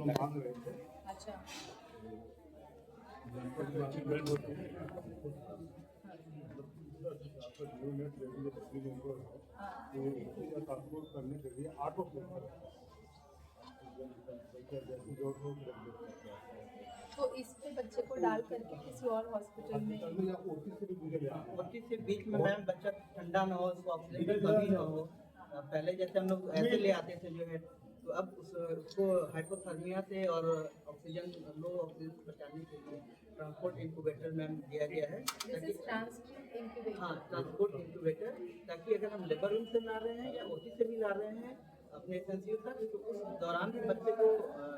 मांग रहे थे। अच्छा करने के लिए ऑटो तो इस पे बच्चे को डाल करके किसी और हॉस्पिटल में ओटी से बीच में मैम बच्चा ठंडा ना हो, उसको ऑक्सीजन की कमी ना हो। पहले जैसे हम लोग ऐसे ले आते थे जो है, तो अब उसको हाइपोथर्मिया से और ऑक्सीजन लो ऑक्सीजन से बचाने के लिए ट्रांसपोर्ट इंक्यूबेटर मैम दिया गया है। हाँ, ट्रांसपोर्ट इंक्यूबेटर, ताकि अगर हम लेबर रूम से ला रहे हैं या ओटी से भी ला रहे हैं अपने एसएनसीयू तक, तो उस दौरान भी बच्चे को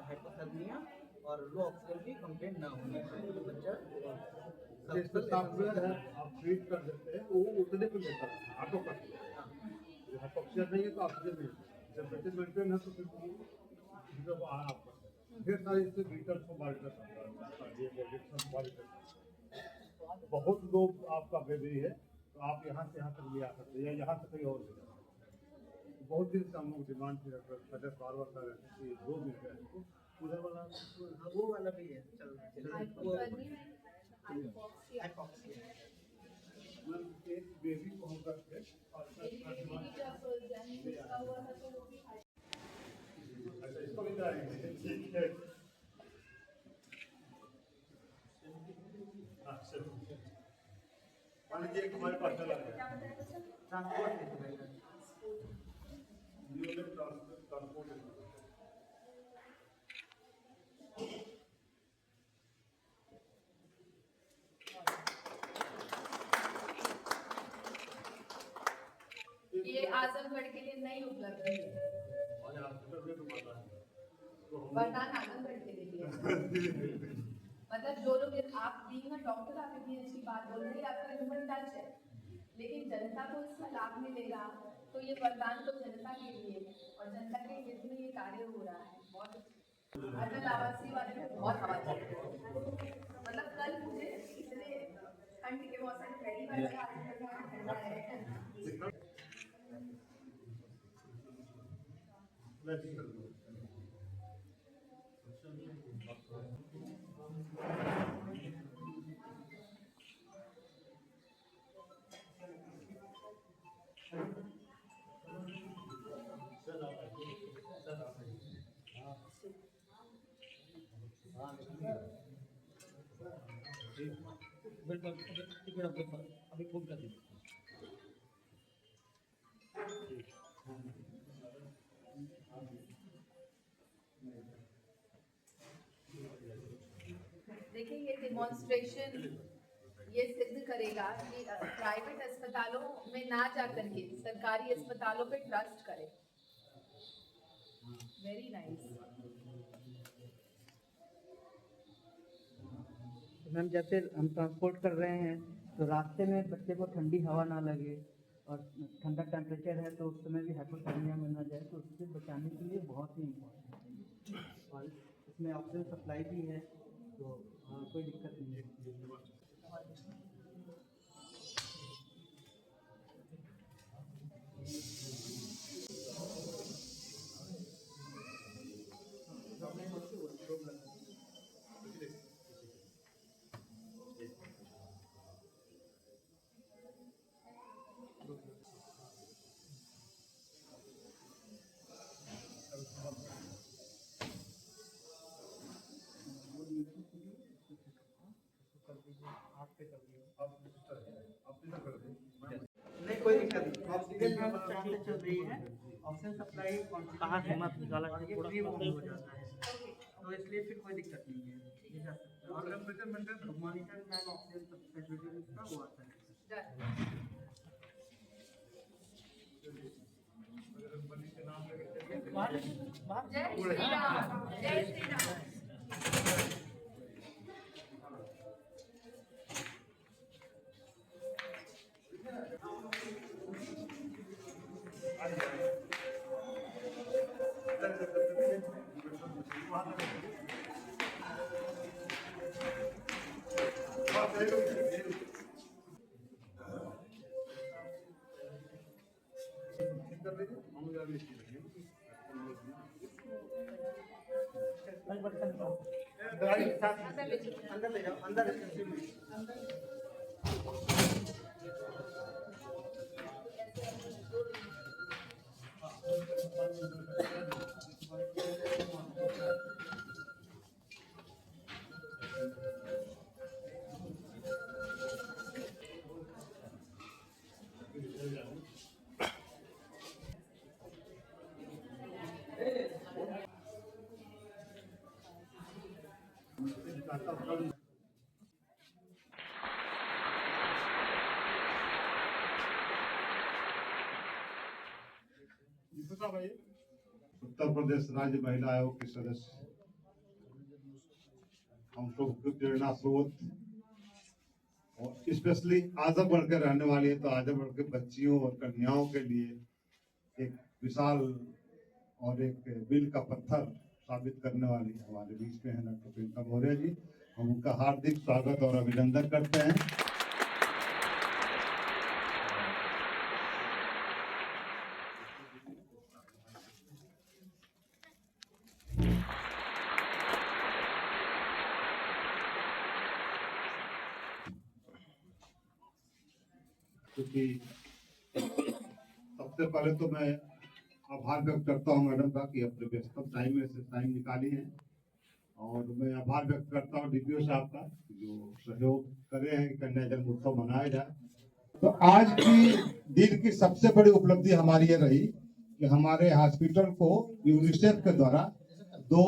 हाइपोथर्मिया और लो ऑक्सीजन की कंप्लेंट ना होनी चाहिए। तो बच्चा आप ट्रीट कर देते हैं वो उतने को लेता है ऑटो का। ऑक्सीजन नहीं है तो ऑक्सीजन नहीं, जब बच्चे मेंटेन है तो फिर ढेर सारे इससे मीटर को मॉनिटर बहुत लोग आपका बेबी है तो आप यहाँ से यहाँ तक ले आ सकते हैं या यहाँ से कहीं और ले जा सकते हैं। बहुत दिन से हम लोग डिमांड की बार बार कर रहे थे कि वो मिल जाए हमको उधर वाला। वो वाला भी है एक बेबी को हम करके हमारे पास चला गया ये आजमगढ़ के लिए नहीं उपलब्ध है, वरदान आजमगढ़ के लिए मतलब जो लोग आप बीइंग अ डॉक्टर आप इतनी अच्छी बात बोल रही है, आपका ह्यूमन टच है, लेकिन जनता को इसका लाभ मिलेगा तो ये वरदान तो जनता के लिए है और जनता के हित में ये कार्य हो रहा है। बहुत अटल आवासीय वाले को बहुत हवा चल रही है। मतलब कल मुझे इतने ठंड के मौसम पहली बार ठंडा है। अभी फोन कर दीजिए। देखिए ये डेमोन्स्ट्रेशन ये सिद्ध करेगा कि प्राइवेट अस्पतालों में ना जाकर के सरकारी अस्पतालों पे ट्रस्ट करें। Very nice. मैम जैसे हम ट्रांसपोर्ट कर रहे हैं तो रास्ते में बच्चे को ठंडी हवा ना लगे और ठंडा टेम्परेचर है तो उस समय भी हाइपोथर्मिया में ना जाए, तो उससे बचाने के लिए बहुत ही इम्पोर्टेंट है। और इसमें ऑक्सीजन सप्लाई भी है तो कोई दिक्कत नहीं है। नहीं कोई दिक्कत नहीं, ऑक्सीजन चल रही है, ऑक्सीजन सप्लाई कहाँ हिम्मत निकाला हो जाता है तो इसलिए फिर कोई दिक्कत नहीं है। और मॉनिटर मैम ऑक्सीजन फैसिलिटी का वो आता है। बजरंगबली के नाम लेके चलिए। जय श्री राम, जय श्री राम। अंदर ले जाओ, अंदर उत्तर प्रदेश राज्य महिला आयोग के सदस्य, हम सबके प्रेरणा स्रोत और स्पेशली आजमगढ़ के रहने वाले, तो आजमगढ़ के बच्चियों और कन्याओं के लिए एक विशाल और एक बिल का पत्थर साबित करने वाली हमारे बीच में है डॉक्टर प्रियंका मौर्य जी। हम उनका हार्दिक स्वागत और अभिनंदन करते हैं। क्योंकि सबसे पहले तो मैं आभार व्यक्त करता हूँ मैडम का कि अपने व्यस्तम टाइम में से टाइम निकाली है, और मैं आभार व्यक्त करता हूँ डीपीओ साहब का जो सहयोग करे हैं कि कन्या जन्म उत्सव मनाया जाए। तो आज की दिन की सबसे बड़ी उपलब्धि हमारी ये रही कि हमारे हॉस्पिटल को यूनिसेफ के द्वारा 2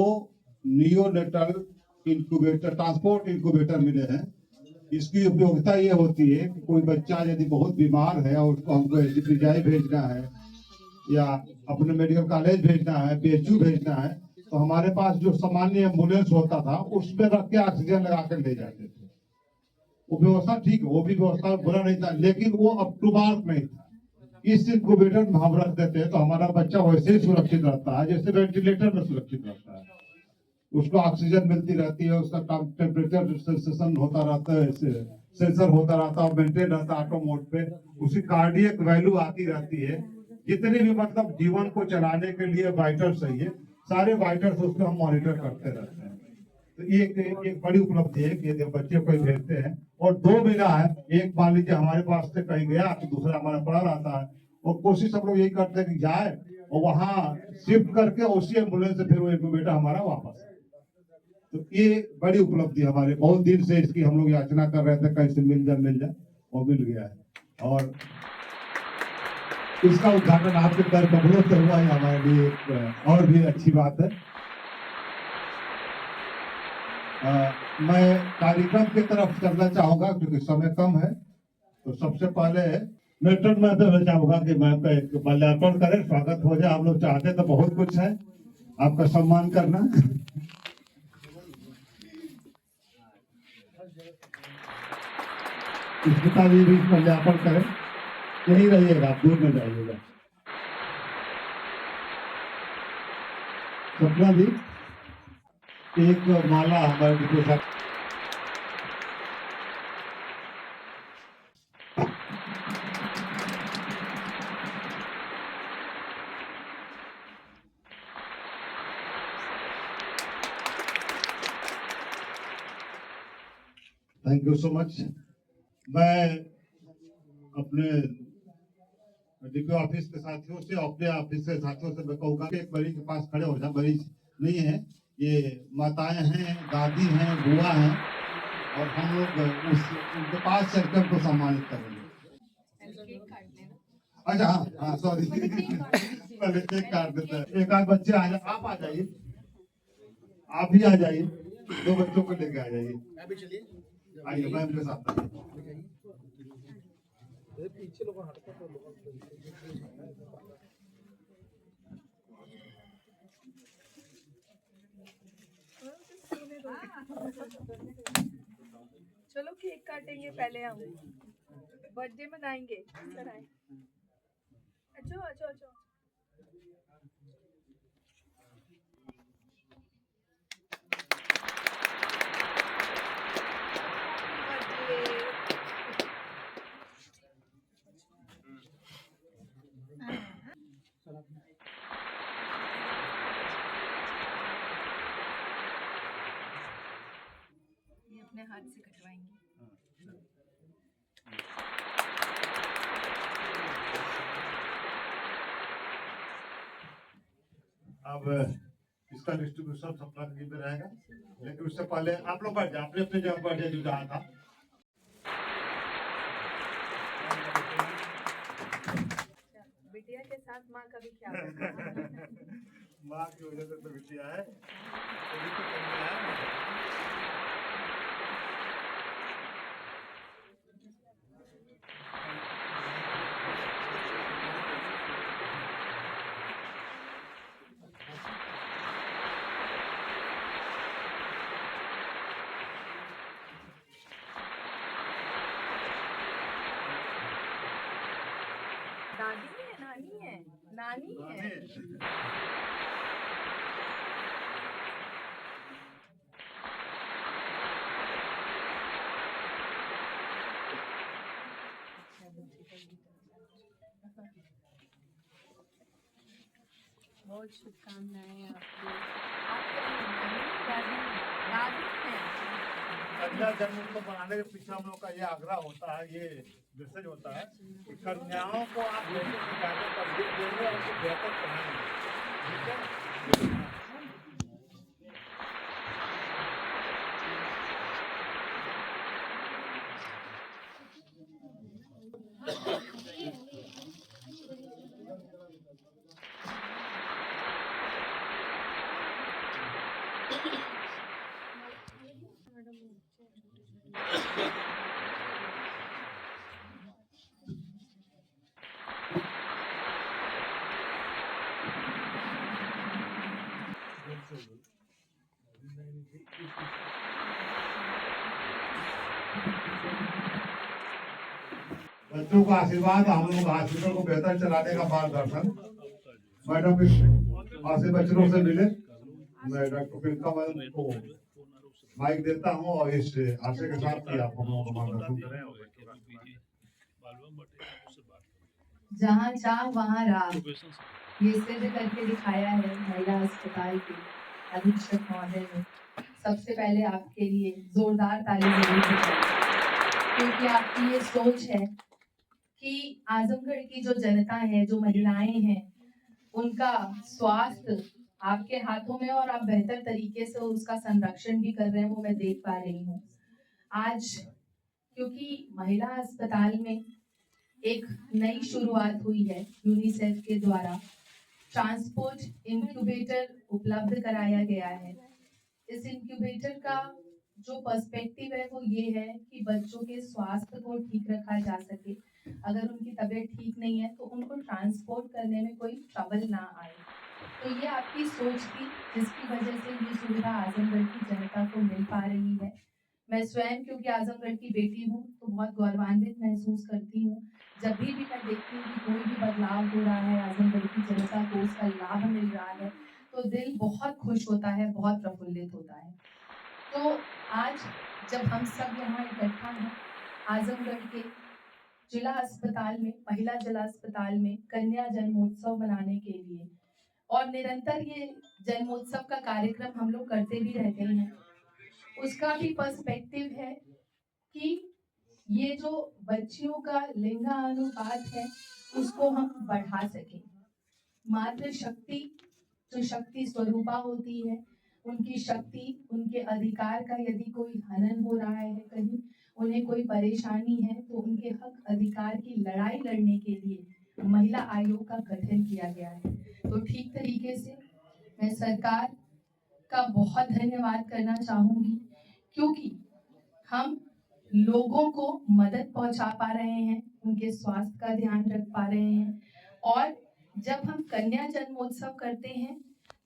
नियोनेटल इंक्यूबेटर, ट्रांसपोर्ट इंक्यूबेटर मिले हैं। इसकी उपयोगिता ये होती है कि कोई बच्चा यदि बहुत बीमार है और उसको हमको एसजीपीजीआई भेजना है या अपने मेडिकल कॉलेज भेजना है, पीएचयू भेजना है, तो हमारे पास जो सामान्य एम्बुलेंस होता था उसमें रख के ऑक्सीजन लगा कर ले जाते थे। वो व्यवस्था ठीक है, वो भी व्यवस्था बुरा नहीं था, लेकिन वो अप टू मार्क नहीं था। इस इंक्यूबेटर में हम रख देते हैं तो हमारा बच्चा वैसे ही सुरक्षित रहता है जैसे वेंटिलेटर में सुरक्षित रहता है। उसको ऑक्सीजन मिलती रहती है, उसका टेम्परेचर सेंसेशन होता रहता है, सेंसर होता रहता है, मेंटेन रहता है ऑटो मोड पे, उसकी कार्डियक वैल्यू आती रहती है। जितने भी मतलब जीवन को चलाने के लिए वाइटल्स चाहिए, सारे वाइटल्स उसको हम मॉनिटर करते रहते हैं। तो ये एक बड़ी उपलब्धि है कि जब बच्चे को भेजते हैं, और 2 मिला है, एक मान लीजिए हमारे पास से कहीं गया तो दूसरा हमारा पड़ा रहता है, और कोशिश हम लोग यही करते हैं कि जाए और वहाँ शिफ्ट करके उसी एम्बुलेंस से फिर वो इंक्यूबेटर हमारा वापस। तो ये बड़ी उपलब्धि हमारे, बहुत दिन से इसकी हम लोग याचना कर रहे थे कैसे मिल जाए, और मिल गया है। और इसका उद्घाटन आपके कर कमरों से हुआ है, हमारे लिए और भी अच्छी बात है। मैं कार्यक्रम की तरफ चलना चाहूंगा क्योंकि समय कम है। तो सबसे पहले मेट्रन में तो मैं चाहूंगा कि मैम का एक माल्यार्पण करें, स्वागत हो जाए। हम लोग चाहते तो बहुत कुछ है, आपका सम्मान करना। स्मिता जी भी माल्यार्पण करें, यही रहिएगा, आप दूर में जाइएगा। सपना जी एक माला हमारे डिप्टी साहब। Thank you so much. मैं अपने डीपीओ ऑफिस के साथियों से, अपने ऑफिस के साथियों से मैं कहूँगा कि एक मरीज के पास खड़े हो जाए। मरीज नहीं है, ये माताएं हैं, दादी हैं, बुआ हैं, और हम लोग उनके पास चलकर उनको सम्मानित करेंगे। अच्छा हाँ सॉरी, पहले केक काट देता है। एक आध बच्चे आ जाए, आप आ जाइए, आप भी आ जाइए, 2 बच्चों को लेके आ जाइए। आइए मैम के साथ पीछे लोग हटते तो काटेंगे पहले हम, बर्थडे मनाएंगे। सर आए, अच्छा अच्छा अच्छा। ये अपने हाथ से कटवाएंगे। अब इसका डिस्ट्रीब्यूशन सब प्रगति में रहेगा, लेकिन उससे पहले आप लोग बैठ जाए, अपने अपने जगह बैठ जाए जो जहाँ था। बिटिया के साथ माँ का भी ख्याल रखना। माँ की वजह से तो बिटिया है, तभी तो कन्या है। दादी है, नानी है, नानी है। बहुत शुभकामनाएं आपको। आपके नानी दादी हैं। कन्या जन्मोत्सव बनाने के पीछे हम लोग का ये आग्रह होता है, ये मैसेज होता है कि कन्याओं को आप बेटे से ज्यादा तरजीह देंगे और उनको बेहतर पढ़ाएंगे, ठीक है। बच्चों का आशीर्वाद, हम लोग हॉस्पिटल को बेहतर चलाने का मार्गदर्शन। मैडम ऐसे बच्चों से मिले, मैं डॉक्टर प्रियंका मैडम को माइक देता हूँ और इस आशय के साथ कि आप हम लोगों को मार्गदर्शन करें। जहाँ चाह वहाँ राह, ये सिद्ध करके दिखाया है महिला अस्पताल के अधीक्षक महोदय ने। सबसे पहले आपके लिए जोरदार ताली जरूर बजाएं, क्योंकि आपकी ये सोच है कि आजमगढ़ की जो जनता है, जो महिलाएं हैं, उनका स्वास्थ्य आपके हाथों में और आप बेहतर तरीके से उसका संरक्षण भी कर रहे हैं, वो मैं देख पा रही हूँ। आज क्योंकि महिला अस्पताल में एक नई शुरुआत हुई है, यूनिसेफ के द्वारा ट्रांसपोर्ट इंक्यूबेटर उपलब्ध कराया गया है। इस इंक्यूबेटर का जो पर्सपेक्टिव है वो ये है कि बच्चों के स्वास्थ्य को ठीक रखा जा सके। अगर उनकी तबीयत ठीक नहीं है तो उनको ट्रांसपोर्ट करने में कोई ट्रबल ना आए। तो ये आपकी सोच थी, जिसकी वजह से ये सुविधा आजमगढ़ की जनता को मिल पा रही है। मैं स्वयं क्योंकि आजमगढ़ की बेटी हूँ तो बहुत गौरवान्वित महसूस करती हूँ जब भी मैं देखती हूँ कि कोई भी बदलाव हो रहा है, आजमगढ़ की जनता को उसका लाभ मिल रहा है, तो दिल बहुत खुश होता है, बहुत प्रफुल्लित होता है। तो आज जब हम सब यहाँ इकट्ठा हैं आजमगढ़ के जिला अस्पताल में, महिला जिला अस्पताल में कन्या जन्मोत्सव मनाने के लिए, और निरंतर ये जन्मोत्सव का कार्यक्रम हम लोग करते भी रहते हैं, उसका भी पर्सपेक्टिव है कि ये जो बच्चियों का लिंगानुपात है उसको हम बढ़ा सकें। मातृ शक्ति जो शक्ति स्वरूपा होती है, उनकी शक्ति, उनके अधिकार का यदि कोई हनन हो रहा है, कहीं उन्हें कोई परेशानी है, तो उनके हक अधिकार की लड़ाई लड़ने के लिए महिला आयोग का गठन किया गया है। तो ठीक तरीके से मैं सरकार का बहुत धन्यवाद करना चाहूंगी, क्योंकि हम लोगों को मदद पहुंचा पा रहे हैं, उनके स्वास्थ्य का ध्यान रख पा रहे हैं, और जब हम कन्या जन्मोत्सव करते हैं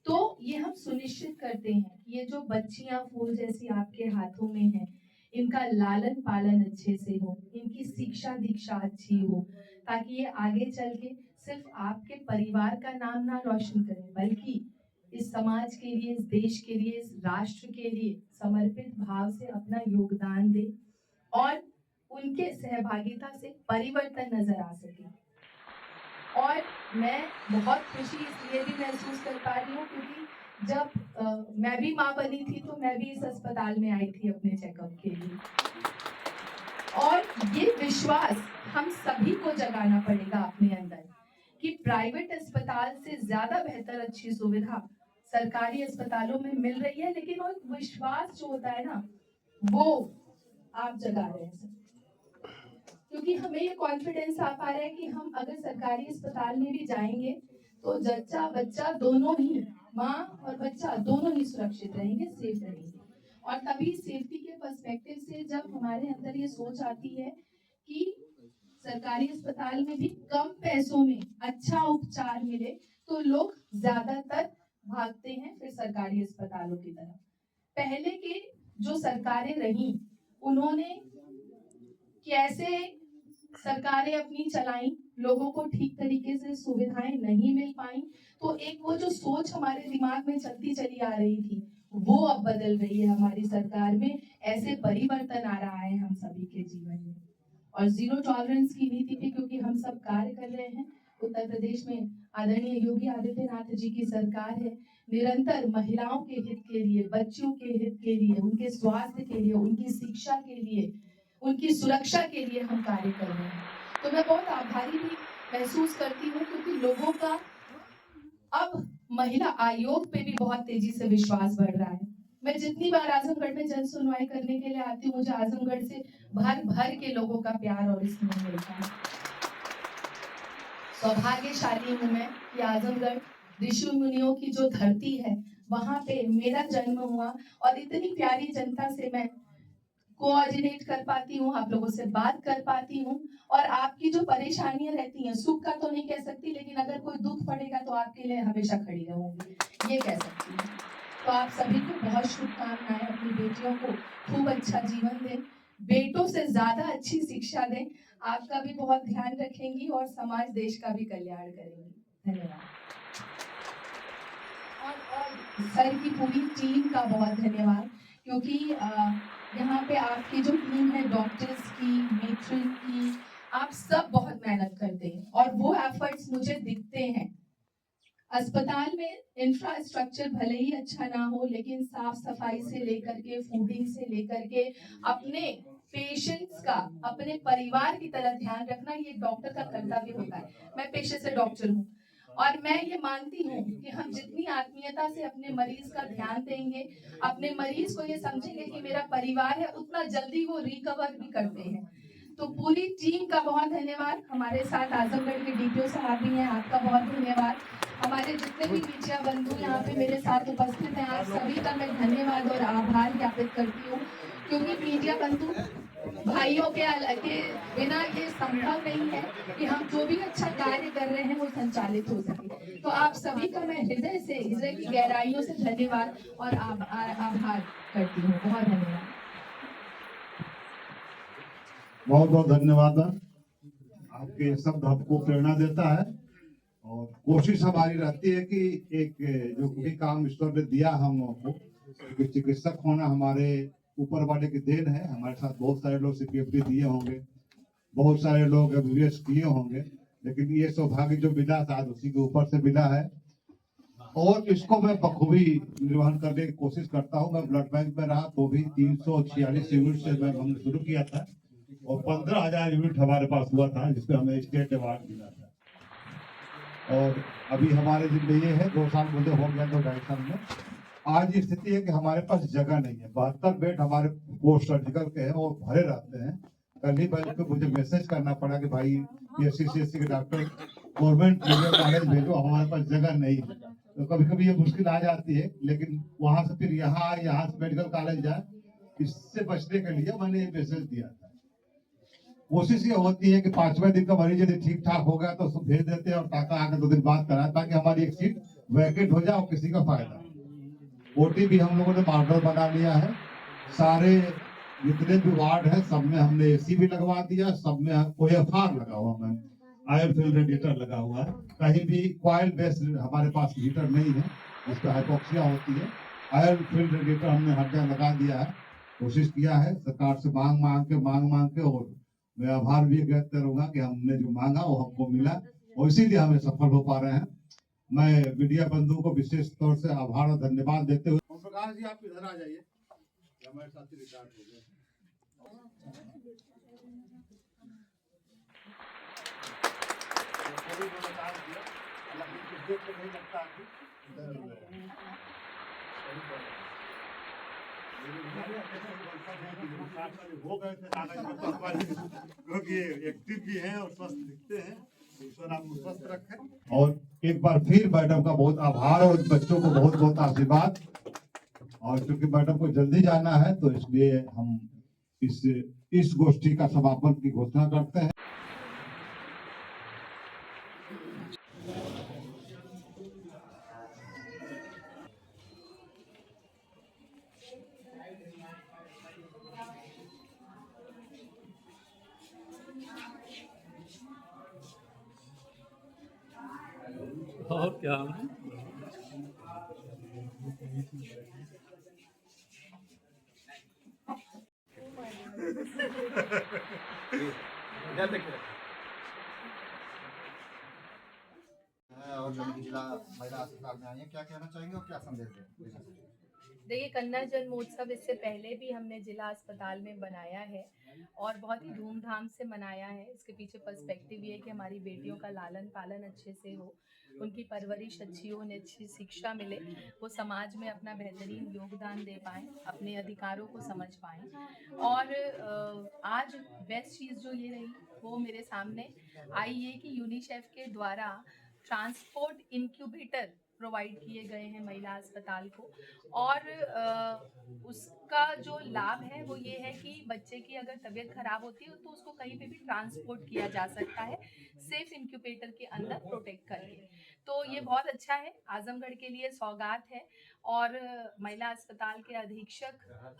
तो ये हम सुनिश्चित करते हैं कि ये जो बच्चियां फूल जैसी आपके हाथों में हैं, इनका लालन पालन अच्छे से हो, इनकी शिक्षा दीक्षा अच्छी हो, ताकि ये आगे चल के सिर्फ आपके परिवार का नाम ना रोशन करें, बल्कि इस समाज के लिए, इस देश के लिए, इस राष्ट्र के लिए समर्पित भाव से अपना योगदान दे और उनके सहभागिता से परिवर्तन नजर आ सके। और मैं बहुत खुशी इसलिए भी महसूस कर पा रही हूँ क्योंकि जब मैं भी माँ बनी थी तो मैं भी इस अस्पताल में आई थी अपने चेकअप के लिए, और ये विश्वास हम सभी को जगाना पड़ेगा अपने अंदर कि प्राइवेट अस्पताल से ज्यादा बेहतर अच्छी सुविधा सरकारी अस्पतालों में मिल रही है, लेकिन वो विश्वास जो होता है ना, वो आप जगा रहे हैं सर। क्योंकि हमें ये कॉन्फिडेंस आ पा रहा है कि हम अगर सरकारी अस्पताल में भी जाएंगे तो जच्चा बच्चा दोनों ही, माँ और बच्चा दोनों ही सुरक्षित रहेंगे, सेफ रहेंगे। और तभी सेफ्टी के पर्सपेक्टिव से जब हमारे अंदर ये सोच आती है कि सरकारी अस्पताल में भी कम पैसों में अच्छा उपचार मिले, तो लोग ज्यादातर भागते हैं फिर सरकारी अस्पतालों की तरफ। पहले के जो सरकारें रही, उन्होंने कैसे सरकारें अपनी चलाई, लोगों को ठीक तरीके से सुविधाएं नहीं मिल पाई, तो एक वो जो सोच हमारे दिमाग में चलती चली आ रही थी, वो अब बदल रही है हमारी सरकार में। ऐसे परिवर्तन आ रहा है हम सभी के जीवन में। और जीरो टॉलरेंस की नीति पे क्योंकि हम सब कार्य कर रहे हैं, उत्तर प्रदेश में आदरणीय योगी आदित्यनाथ जी की सरकार है, निरंतर महिलाओं के हित के लिए, बच्चों के हित के लिए, उनके स्वास्थ्य के लिए, उनकी शिक्षा के लिए, उनकी सुरक्षा के लिए हम कार्य कर रहे हैं। तो मैं बहुत आभारी भी महसूस करती हूँ क्योंकि लोगों का अब महिला आयोग पे भी बहुत तेजी से विश्वास बढ़ रहा है। मैं जितनी बार आजमगढ़ में जन सुनवाई करने के लिए आती हूँ, मुझे आजमगढ़ से भर भर के लोगों का प्यार और स्नेह मिलता है। सौभाग्यशाली हूँ मैं कि आजमगढ़ ऋषि मुनियों की जो धरती है, वहां पे मेरा जन्म हुआ और इतनी प्यारी जनता से मैं कोऑर्डिनेट कर पाती हूँ, आप लोगों से बात कर पाती हूँ, और आपकी जो परेशानियां रहती हैं, सुख का तो नहीं कह सकती, लेकिन अगर कोई दुख पड़ेगा तो आपके लिए हमेशा खड़ी रहूंगी, ये कह सकती हूँ। तो आप सभी को बहुत शुभकामनाएं, अपनी बेटियों को खूब अच्छा जीवन दें, बेटों से ज्यादा अच्छी शिक्षा दें, आपका भी बहुत ध्यान रखेंगी और समाज देश का भी कल्याण करेंगी। धन्यवाद। और सर की पूरी टीम का बहुत धन्यवाद, क्योंकि यहाँ पे आपकी जो टीम है, डॉक्टर्स की, मेट्रिन की, आप सब बहुत मेहनत करते हैं और वो एफर्ट्स मुझे दिखते हैं। अस्पताल में इंफ्रास्ट्रक्चर भले ही अच्छा ना हो, लेकिन साफ सफाई से लेकर के, फूडिंग से लेकर के, अपने पेशेंट्स का, अपने परिवार की तरह ध्यान रखना, ये डॉक्टर का कर्तव्य होता है। मैं पेशे से डॉक्टर हूँ और मैं ये मानती हूँ कि हम जितनी आत्मीयता से अपने मरीज का ध्यान देंगे, अपने मरीज को ये समझेंगे कि मेरा परिवार है, उतना जल्दी वो रिकवर भी करते हैं। तो पूरी टीम का बहुत धन्यवाद। हमारे साथ आजमगढ़ के डीपीओ साहब भी हैं, आपका बहुत धन्यवाद। हमारे जितने भी मीडिया बंधु यहाँ पे मेरे साथ उपस्थित हैं, आप सभी का मैं धन्यवाद और आभार ज्ञापित करती हूँ, क्योंकि मीडिया बंधु भाइयों के बिना ये संभव नहीं है कि हम जो भी अच्छा कार्य कर रहे हैं वो संचालित हो सके। तो आप सभी का मैं हृदय से, हृदय की गहराइयों से धन्यवाद और आभार करती हूँ। बहुत धन्यवाद। बहुत बहुत धन्यवाद। आपके शब्द हमको प्रेरणा देता है और कोशिश हमारी रहती है कि एक जो भी काम ईश्वर ने दिया हम लोगों को, चिकित्सक होना हमारे ऊपर वाले की देन है। हमारे साथ बहुत सारे लोग CPFD दिए होंगे, बहुत सारे लोग MBBS किए होंगे, लेकिन ये सौभाग्य जो मिला था उसी के ऊपर से मिला है और इसको मैं बखूबी निर्वहन करने की कोशिश करता हूँ। मैं ब्लड बैंक में रहा तो भी 346 यूनिट से हमने शुरू किया था और 15,000 यूनिट हमारे पास हुआ था, जिसपे हमें स्टेट अवार्ड मिला था। और अभी हमारे जिम्मे ये है, 2 साल मुझे हो गया, 2-2.5 साल में। आज ये स्थिति है कि हमारे पास जगह नहीं है। 72 बेड हमारे पोस्ट सर्जिकल के हैं और भरे रहते हैं। कल ही को मुझे मैसेज करना पड़ा कि भाई PSC के डॉक्टर गवर्नमेंट मेडिकल कॉलेज भेजो, हमारे पास जगह नहीं है। तो कभी कभी ये मुश्किल आ जाती है, लेकिन वहां से फिर यहाँ से मेडिकल कॉलेज जाए, इससे बचने के लिए मैंने ये मैसेज दिया था। कोशिश ये होती है कि 5वें दिन का मरीज यदि ठीक ठाक हो गया तो उसको भेज देते हैं और ताकि आगे 2 दिन बाद कराए, ताकि हमारी एक सीट वैकेंट हो जाए और किसी का फायदा। OT भी हम लोगों ने मॉडल बना लिया है। सारे जितने भी वार्ड है सब में हमने एसी भी लगवा दिया, सब में OFR लगा हुआ मैम, ऑयल फिल्ड रेडिएटर लगा हुआ है। कहीं भी कॉइल बेस्ड हमारे पास हीटर नहीं है जिसपे हाइपोक्सिया होती है। ऑयल फिल्ड रेडिएटर हमने हर जगह लगा दिया है, कोशिश किया है सरकार से मांग मांग के, और मैं आभार भी व्यक्त करूंगा कि हमने जो मांगा वो हमको मिला और इसीलिए हमें सफल हो पा रहे हैं। मैं मीडिया बंधुओं को विशेष तौर से आभार और धन्यवाद देते हुए, ओम प्रकाश जी आप इधर आ जाइए, हमारे साथ रिटायर हो गए। देख के नहीं लगता कि हो गए थे क्योंकि एक्टिव भी हैं और स्वस्थ दिखते हैं। ईश्वर आपको स्वस्थ रखे। और एक बार फिर मैडम का बहुत आभार और बच्चों को बहुत बहुत आशीर्वाद। और क्योंकि मैडम को जल्दी जाना है तो इसलिए हम इस गोष्ठी का समापन की घोषणा करते हैं। और क्या और जिला महिला अस्पताल में आई है, क्या कहना चाहेंगे और क्या संदेश दें? देखिए, कन्नड़ जन्मोत्सव इससे पहले भी हमने जिला अस्पताल में बनाया है और बहुत ही धूमधाम से मनाया है। इसके पीछे पर्सपेक्टिव ये है कि हमारी बेटियों का लालन पालन अच्छे से हो, उनकी परवरिश अच्छी हो, उन्हें अच्छी शिक्षा मिले, वो समाज में अपना बेहतरीन योगदान दे पाएँ, अपने अधिकारों को समझ पाएँ। और आज बेस्ट चीज़ जो ये रही वो मेरे सामने आई है कि यूनिसेफ के द्वारा ट्रांसपोर्ट इंक्यूबेटर प्रोवाइड किए गए हैं महिला अस्पताल को। और उसका जो लाभ है वो ये है कि बच्चे की अगर तबीयत खराब होती है तो उसको कहीं पे भी ट्रांसपोर्ट किया जा सकता है, सेफ इंक्यूबेटर के अंदर प्रोटेक्ट करके। तो ये बहुत अच्छा है, आजमगढ़ के लिए सौगात है। और महिला अस्पताल के अधीक्षक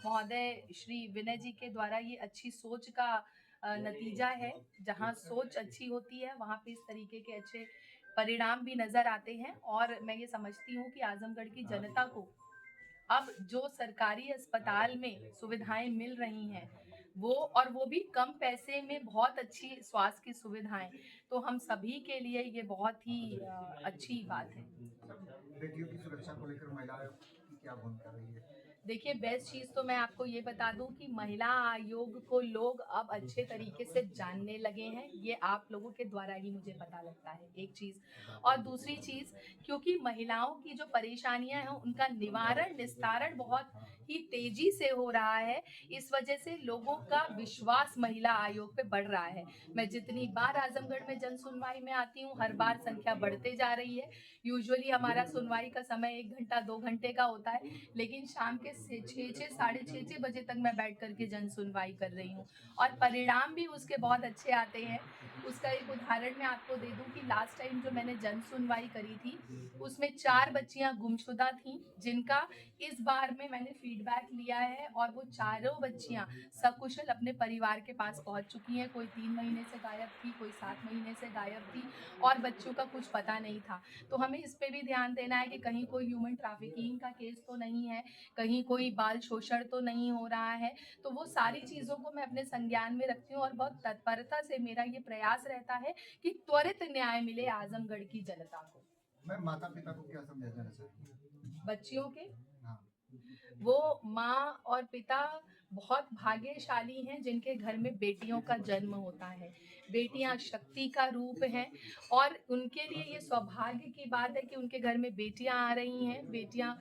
महोदय श्री विनय जी के द्वारा ये अच्छी सोच का नतीजा है। जहाँ सोच अच्छी होती है वहाँ पे इस तरीके के अच्छे परिणाम भी नजर आते हैं। और मैं ये समझती हूँ कि आजमगढ़ की जनता को अब जो सरकारी अस्पताल में सुविधाएं मिल रही हैं वो भी कम पैसे में बहुत अच्छी स्वास्थ्य की सुविधाएं, तो हम सभी के लिए ये बहुत ही अच्छी बात है। बेटियों की सुरक्षा को लेकर महिलाओं की क्या भूमिका रही है? देखिए, बेस्ट चीज़ तो मैं आपको ये बता दूं कि महिला आयोग को लोग अब अच्छे तरीके से जानने लगे हैं। ये आप लोगों के द्वारा ही मुझे पता लगता है, एक चीज़। और दूसरी चीज़, क्योंकि महिलाओं की जो परेशानियां हैं उनका निवारण निस्तारण बहुत ही तेजी से हो रहा है, इस वजह से लोगों का विश्वास महिला आयोग पे बढ़ रहा है। मैं जितनी बार आजमगढ़ में जन सुनवाई में आती हूँ हर बार संख्या बढ़ते जा रही है। यूजुअली हमारा सुनवाई का समय 1 घंटा 2 घंटे का होता है, लेकिन शाम के 6 साढ़े 6 बजे तक मैं बैठ करके जन सुनवाई कर रही हूँ और परिणाम भी उसके बहुत अच्छे आते हैं। उसका एक उदाहरण मैं आपको दे दूं कि लास्ट टाइम जो मैंने जन सुनवाई करी थी उसमें 4 बच्चियां गुमशुदा थीं, जिनका इस बार में मैंने फीडबैक लिया है और वो चारों बच्चियां सकुशल अपने परिवार के पास पहुंच चुकी हैं। कोई 3 महीने से गायब थी, कोई 7 महीने से गायब थी और बच्चों का कुछ पता नहीं था। तो हमें इस पे भी ध्यान देना है कि कहीं कोई ह्यूमन ट्रैफिकिंग का केस तो नहीं है, कहीं कोई बाल शोषण तो नहीं हो रहा है। तो वो सारी चीज़ों को मैं अपने संज्ञान में रखती हूँ और बहुत तत्परता से मेरा ये प्रयास रहता है कि त्वरित न्याय मिले आजमगढ़ की जनता को। मैं माता पिता को क्या संदेश देना चाहूँगी? बच्चियों के हाँ, वो माँ और पिता बहुत भाग्यशाली हैं जिनके घर में बेटियों का जन्म होता है। बेटियां शक्ति का रूप हैं और उनके लिए ये सौभाग्य की बात है कि उनके घर में बेटियां आ रही हैं। बेटियां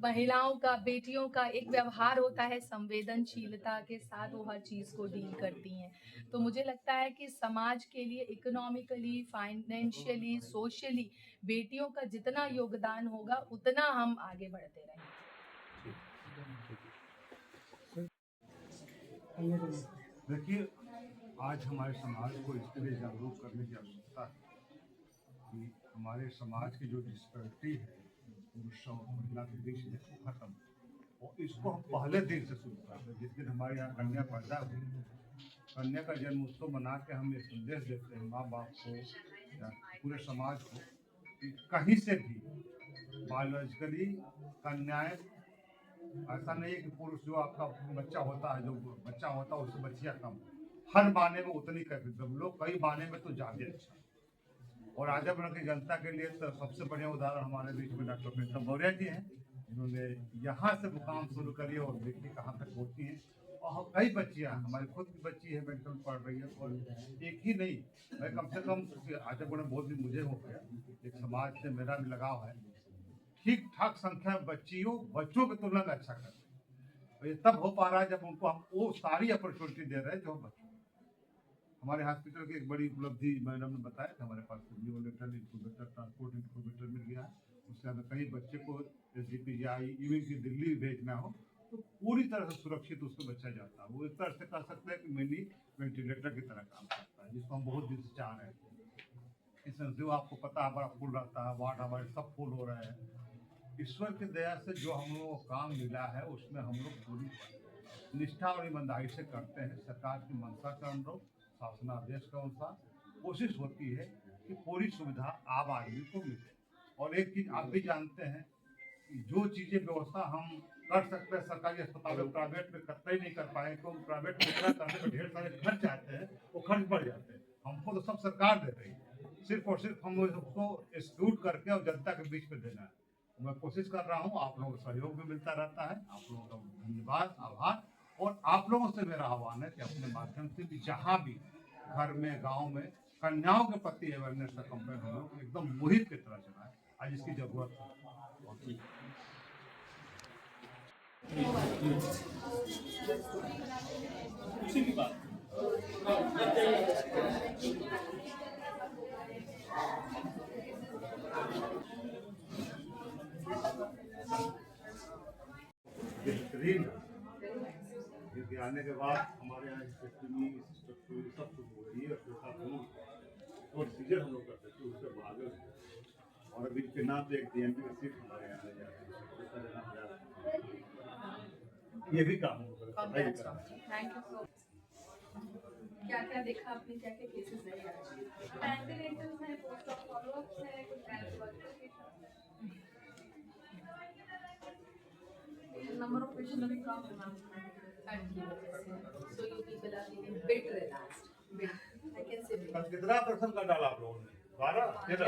महिलाओं का बेटियों का एक व्यवहार होता है, संवेदनशीलता के साथ वो हर चीज़ को डील करती हैं। तो मुझे लगता है कि समाज के लिए इकोनॉमिकली, फाइनेंशियली, सोशली बेटियों का जितना योगदान होगा उतना हम आगे बढ़ते रहेंगे। देखिए, आज हमारे समाज को इसके लिए जागरूक करने की आवश्यकता है कि हमारे समाज की जो डिस्पैरिटी है पुरुष और महिला के बीच में खत्म, और इसको हम पहले दिन से शुरू करते हैं। जिस दिन हमारे यहाँ कन्या पैदा हुई, कन्या का जन्म उत्सव मना के हम ये संदेश देते हैं माँ बाप को या पूरे समाज को कि कहीं से भी बायोलॉजिकली कन्याएं, ऐसा नहीं है कि पुरुष जो आपका बच्चा होता है, जो बच्चा होता है उससे बच्चियाँ कम, हर माने में उतनी कैपेबल हम लोग, कई माने में तो ज़्यादा अच्छा। और आजमगढ़ की जनता के लिए तो सबसे बढ़िया उदाहरण हमारे बीच में डॉक्टर प्रीतम मौर्य जी हैं, जिन्होंने यहाँ से मुकाम शुरू करी और देखिए कहाँ तक होती हैं। और कई बच्चियाँ, हमारी खुद की बच्ची है मेडिकल पढ़ रही है, और एक ही नहीं, मैं कम से कम आजमगढ़ में बहुत भी मुझे हो गया, एक समाज से मेरा भी लगाव है, ठीक ठाक संख्या बच्चों की तुलना में अच्छा कर रहे हैं। और ये तब हो पा रहा है जब उनको हम वो सारी अपॉर्चुनिटी दे रहे हैं जो हम बच्चों को। हमारे हॉस्पिटल की एक बड़ी उपलब्धि मैडम ने बताया था, हमारे पास न्यूनेटल इंक्यूबेटर, ट्रांसपोर्ट इंक्यूबेटर मिल गया है। उससे हमें कहीं बच्चे को SGPGI इवन की दिल्ली भेजना हो तो पूरी तरह से सुरक्षित उसको बच्चा जाता है। वो एक तरह से कह सकते हैं कि मिनी वेंटिलेटर की तरह काम करता है, जिसको हम बहुत दिन से चाह रहे हैं। इसमें जो आपको पता है बड़ा फूल रहता है, वार्ड हमारे सब फूल हो रहे हैं। ईश्वर की दया से जो हम लोगों को काम मिला है उसमें हम लोग पूरी निष्ठा और ईमानदारी से करते हैं। सरकार की मंशा के अनुरूप, शासनादेश के अनुसार कोशिश होती है कि पूरी सुविधा आम आदमी को मिले। और एक चीज़ आप भी जानते हैं कि जो चीज़ें व्यवस्था हम कर सकते हैं सरकारी अस्पतालों प्राइवेट में कतई नहीं कर पाए, क्योंकि प्राइवेट में इतना करने में ढेर सारे खर्च आते हैं, वो खर्च बढ़ जाते हैं। हमको तो सब सरकार दे रही है, सिर्फ और सिर्फ हम उसको एक्सक्लूड करके और जनता के बीच में देना है। मैं कोशिश कर रहा हूँ, आप लोगों का सहयोग भी मिलता रहता है। आप लोगों का धन्यवाद, आभार। और आप लोगों से मेरा आह्वान है कि अपने माध्यम से भी जहाँ भी घर में, गांव में कन्याओं के प्रति अवेयरनेस का कैंपेन हम लोग एकदम मुहिम की तरह चलाएं। आज इसकी जरूरत है। उसी की बात बेहतरीन क्योंकि आने के बाद हमारे यहाँ सब कुछ हो रही है और सीजन हम लोग करते थे उससे बादल। और अभी के नाम पे एक DMP का सीट हमारे यहाँ ले जाते हैं, ये भी काम होगा। Thank you. क्या क्या देखा आपने, क्या क्या केसेस देखे? एंटीनेटल है, पोस्ट ऑफ फॉलोअप्स है, कुछ number of patients have come around 30. So you people are feeling bit relaxed. I can say bit. कल कितना पर्सन का डाला आप लोगों ने? 12, 13?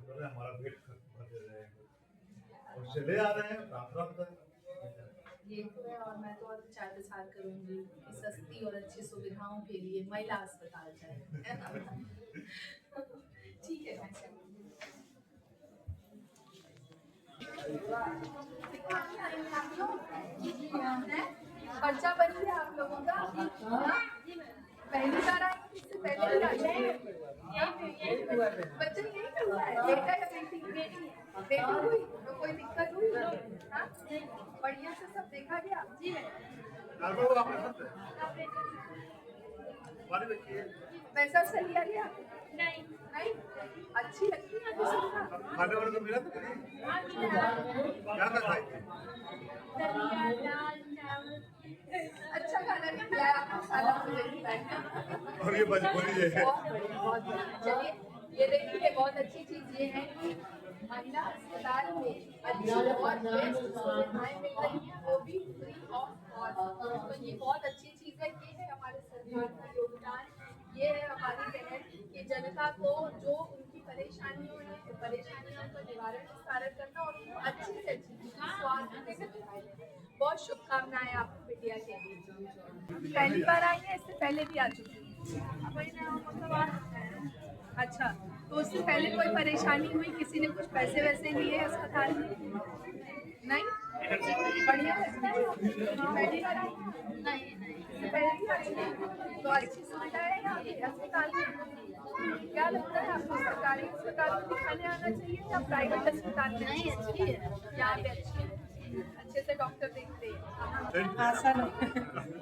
11 हमारा वेट भर दे रहे हैं और चले आ रहे हैं रात ये तो है। और मैं तो और विचार विचार करूंगी कि सस्ती और अच्छी सुविधाओं के लिए महिला अस्पताल जाए, है ना? ठीक है। पर्चा बन गया आप लोगों का? पहली बार आए, इससे पहले भी आए? बच्चा यही कर रहा है, बेटा या बेटी? बेटी हुई तो कोई दिक्कत हुई? हाँ, बढ़िया से सब देखा गया? जी पैसा से लिया गया? नहीं। अच्छी लगती है खाने वाले को मिला तो क्या था खाई? अच्छा खाना नहीं खिलाया आपको, साला मुझे खिलाया। और ये मजबूरी है। चलिए, ये देखिए बहुत अच्छी चीज ये है कि महिला अस्पताल में अच्छी और बेस्ट सुविधाएं मिल रही हैं, वो भी फ्री ऑफ कॉस्ट। तो ये बहुत अच्छी चीज है। ये है हमारे सरकार का योगदान, ये है हमारी पहल कि जनता को जो उनकी परेशानियों का निवारण करना और उनको अच्छी से अच्छी स्वास्थ्य के सुविधाएं। बहुत शुभकामनाएं आपको बिटिया के लिए। पहली बार आई है, इससे पहले भी आ चुकी है? अच्छा, तो उससे पहले कोई परेशानी हुई? किसी ने कुछ पैसे वैसे लिए अस्पताल में? नहीं? बढ़िया लगता है? पहली बार आई? नहीं, इससे पहले भी आ चुकी है। तो अच्छी सुविधा है यहाँ पे अस्पताल में। क्या लगता है आपको, सरकारी अस्पताल में दिखाने आना चाहिए या प्राइवेट अस्पताल में? नहीं, अच्छी है यहाँ पे, अच्छी है। अच्छे से डॉक्टर देखते हैं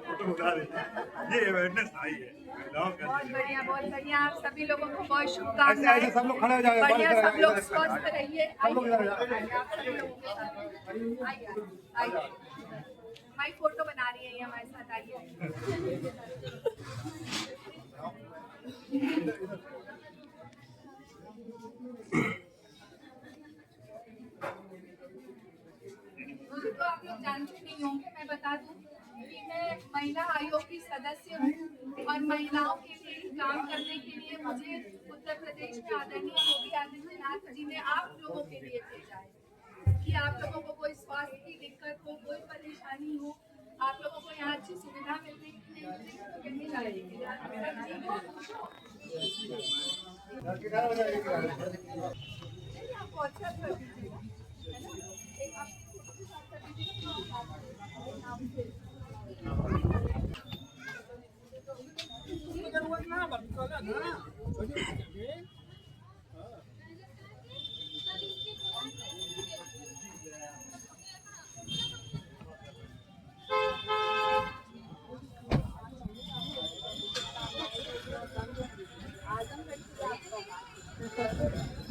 फोटो उठा रही है। ये अवेयरनेस आई है महिलाओं का। बहुत बढ़िया आप सभी लोगों को बहुत ऐसे शुभकामनाएं ऐसे सब लोग खड़े हो जाएंगे। बढ़िया सब लोग स्वस्थ रहिए लोग इधर आ आइए आप सभी लोगों के साथ आइए आइए हमारी फोटो बना रही है ये हमारे साथ आइए मुझे तो आप लोग जानते नहीं होंगे मैं बता दूं कि मैं महिला आयोग की सदस्य हूँ और महिलाओं के लिए काम करने के लिए मुझे उत्तर प्रदेश में आदरणीय योगी आदित्यनाथ जी ने आप लोगों के लिए भेजा है कि आप लोगों को कोई स्वास्थ्य की दिक्कत हो कोई परेशानी हो आप लोगों को यहाँ अच्छी सुविधा मिल रही है तो कहने जाने के लिए आप WhatsApp कर दीजिएगा है ना एक आप फोटो के साथ कर दीजिएगा नाम से आजमगढ़